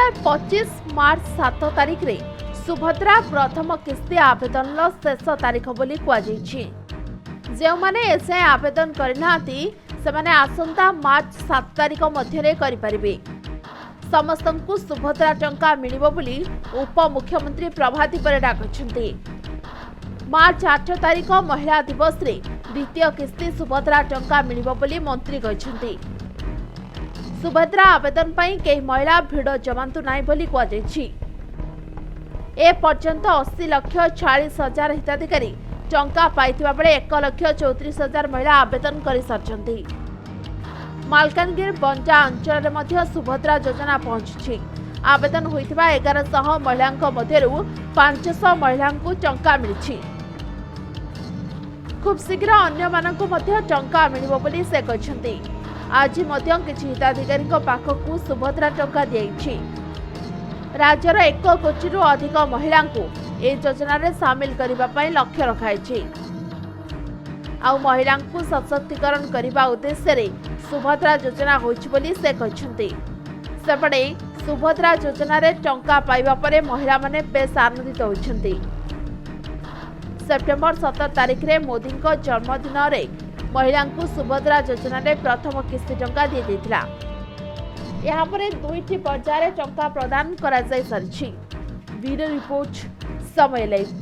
2025 मार्च 7 तारिख रे सुभद्रा प्रथम किस्ती आवेदन शेष तारीख बोली कहुछि। जो माने एसआई आवेदन करनाती सेमाने आसंता मार्च 7 तारिख मध्य करें। समस्तंकु सुभद्रा टंका मिलिबो बोली उपमुख्यमंत्री प्रभाती परिडा कहछन्ती। मार्च 8 तारिख महिला दिवस रे द्वितीय किस्ती सुभद्रा टंका मिलिबो बोली मंत्री कहछन्ती। सुभद्रा आवेदन पई कई महिला भिड़ जमांतु नाही बोली कहुछि। ए पर्यंत 80,46,000 हिताधिकारी टंका पाइथिबा बेले 1,34,000 महिला आवेदन करि सारछन्ती। मालकानगिरी बंजा अंचल में सुभद्रा योजना पहुंची। आवेदन होइथिबा 1100 महिलांक मध्यरु 500 महिलांकु टंका मिलिछि। खूब शीघ्र अन्य मानकु मध्य टंका मिलिबो बोली से कहछन्ती। आज मध्य किछि हिताधिकारी पाखकु सुभद्रा टंका दियाइछि। राज्यर 1 कोटिरु अधिक महिलांकु ए योजना रे शामिल करिबा पई लक्ष्य रखाइछि। आ महिलांकु सशक्तिकरण करिबा उद्देश्य रे सुभद्रा योजना होइछि बोली से कहछन्ती। सेपटे सुभद्रा योजना रे टंका पाइबा परे महिला माने बेस आनंदित होइछन्ती। सेप्टेम्बर 17 तारिख रे मोदी जन्मदिन रे महिलांकु सुभद्रा योजना रे प्रथम किस्ती टंका दिए दैथिला। यहाँ पर 2टी पर्याय टंका प्रदान करा जाय सारिछि। ब्यूरो रिपोर्ट समय लाइव।